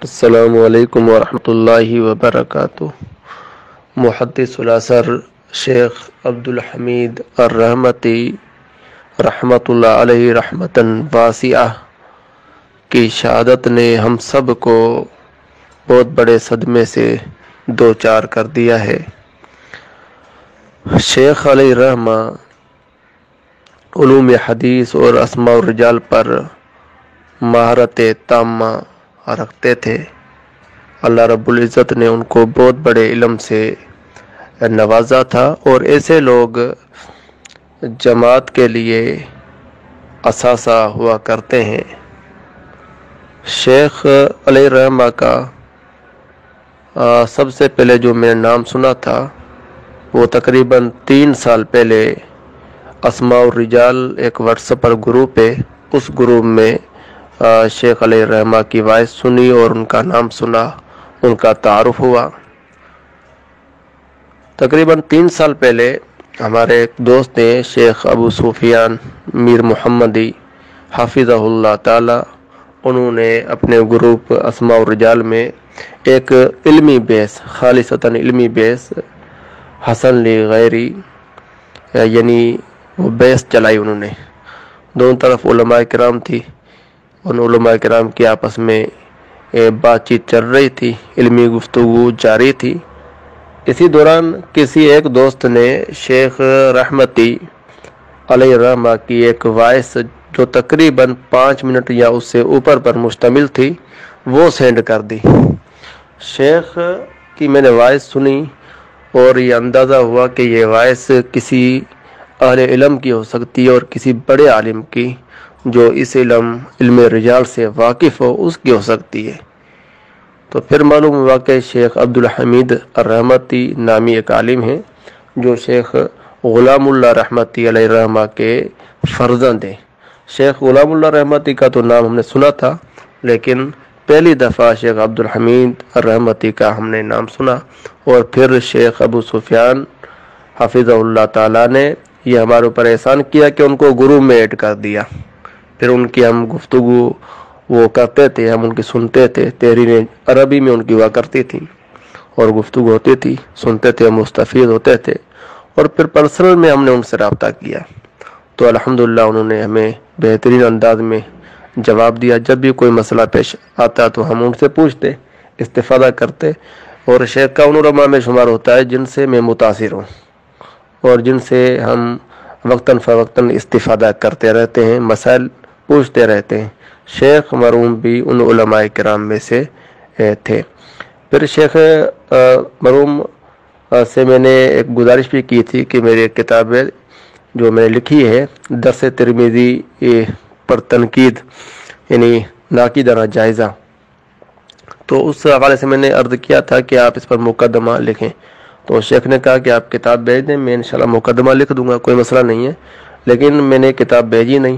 السلام علیکم ورحمۃ اللہ وبرکاتہ۔ محدث الاثر شیخ عبدالحمید الرحمتی رحمۃ اللہ علیہ رحمتاً واسعہ کی شہادت نے ہم سب کو بہت بڑے صدمے سے دوچار کر دیا ہے۔ شیخ علیہ رحمہ علوم حدیث اور اسماء الرجال پر مہارت تامہ رکھتے تھے۔ اللہ رب العزت نے ان کو بہت بڑے علم سے نوازا تھا، اور ایسے لوگ جماعت کے لیے اثاثہ ہوا کرتے ہیں۔ شیخ علیہ رحمہ کا سب سے پہلے جو میں نے نام سنا تھا وہ تقریباً 3 سال پہلے اسماء الرجال ایک واٹس ایپ پر گروپ ہے، اس گروپ میں شیخ علیہ رحمہ کی وائس سنی اور ان کا نام سنا، ان کا تعارف ہوا۔ تقریباً 3 سال پہلے ہمارے ایک دوست ہیں شیخ ابو سفیان میر محمدی حافظہ اللہ تعالی، انہوں نے اپنے گروپ اسماء الرجال میں ایک علمی بیس، خالصتاً علمی بیس حسن لی غیری یعنی وہ بیس چلائی۔ انہوں نے دونوں طرف علماء کرام تھی، ان علماء کرام کی آپس میں بات چیت چل رہی تھی، علمی گفتگو جاری تھی۔ اسی دوران کسی ایک دوست نے شیخ رحمتی علیہ رحمہ کی ایک وائس جو تقریباً 5 منٹ یا اس سے اوپر پر مشتمل تھی وہ سینڈ کر دی۔ شیخ کی میں نے وائس سنی اور یہ اندازہ ہوا کہ یہ وائس کسی اہل علم کی ہو سکتی ہے، اور کسی بڑے عالم کی جو اس علم رجال سے واقف ہو اس کی ہو سکتی ہے۔ تو پھر معلوم ہوا کہ شیخ عبدالحمید الرحمتی نامی ایک عالم ہیں جو شیخ غلام اللہ رحمتی علیہ رحمہ کے فرزند ہیں۔ شیخ غلام اللہ رحمتی کا تو نام ہم نے سنا تھا، لیکن پہلی دفعہ شیخ عبدالحمید الرحمتی کا ہم نے نام سنا، اور پھر شیخ ابو سفیان حافظہ اللہ تعالیٰ نے یہ ہمارے اوپر احسان کیا کہ ان کو گروپ میں ایڈ کر دیا۔ پھر ان کی ہم گفتگو وہ کرتے تھے، ہم ان کی سنتے تھے، تحریر عربی میں ان کی ہوا کرتی تھی اور گفتگو ہوتی تھی، سنتے تھے، مستفید ہوتے تھے، اور پھر پرسنل میں ہم نے ان سے رابطہ کیا تو الحمدللہ انہوں نے ہمیں بہترین انداز میں جواب دیا۔ جب بھی کوئی مسئلہ پیش آتا تو ہم ان سے پوچھتے، استفادہ کرتے، اور شیخ کا ان علماء میں شمار ہوتا ہے جن سے میں متاثر ہوں اور جن سے ہم وقتاً فوقتاً استفادہ کرتے رہتے ہیں، مسائل پوچھتے رہتے ہیں۔ شیخ مرحوم بھی ان علماء کرام میں سے تھے۔ پھر شیخ مرحوم سے میں نے ایک گزارش بھی کی تھی کہ میری ایک کتاب ہے جو میں نے لکھی ہے درس ترمذی پر تنقید یعنی ناقدانہ جائزہ، تو اس حوالے سے میں نے عرض کیا تھا کہ آپ اس پر مقدمہ لکھیں، تو شیخ نے کہا کہ آپ کتاب بھیج دیں، میں انشاءاللہ مقدمہ لکھ دوں گا، کوئی مسئلہ نہیں ہے، لیکن میں نے کتاب بھیجی نہیں۔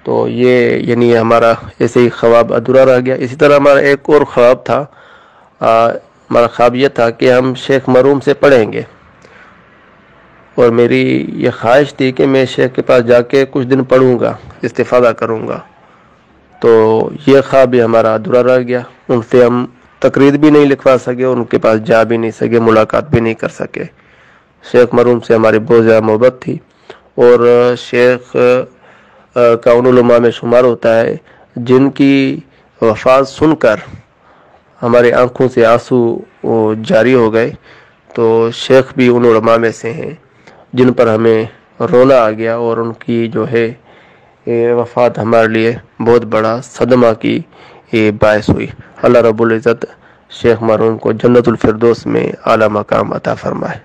تو یہ یعنی ہمارا ایسے ہی خواب ادھورا رہ گیا۔ اسی طرح ہمارا ایک اور خواب تھا، ہمارا خواب یہ تھا کہ ہم شیخ مرحوم سے پڑھیں گے، اور میری یہ خواہش تھی کہ میں شیخ کے پاس جا کے کچھ دن پڑھوں گا، استفادہ کروں گا۔ تو یہ خواب بھی ہمارا ادھورا رہ گیا، ان سے ہم تقریر بھی نہیں لکھوا سکے، ان کے پاس جا بھی نہیں سکے، ملاقات بھی نہیں کر سکے۔ شیخ مرحوم سے ہماری بہت زیادہ محبت تھی، اور شیخ کا ان علماء میں شمار ہوتا ہے جن کی وفات سن کر ہماری آنکھوں سے آنسو جاری ہو گئے۔ تو شیخ بھی ان علماء میں سے ہیں جن پر ہمیں رونا آ گیا، اور ان کی جو ہے وفات ہمارے لیے بہت بڑا صدمہ کی باعث ہوئی۔ اللہ رب العزت شیخ مرحوم کو جنت الفردوس میں اعلیٰ مقام عطا فرمائے۔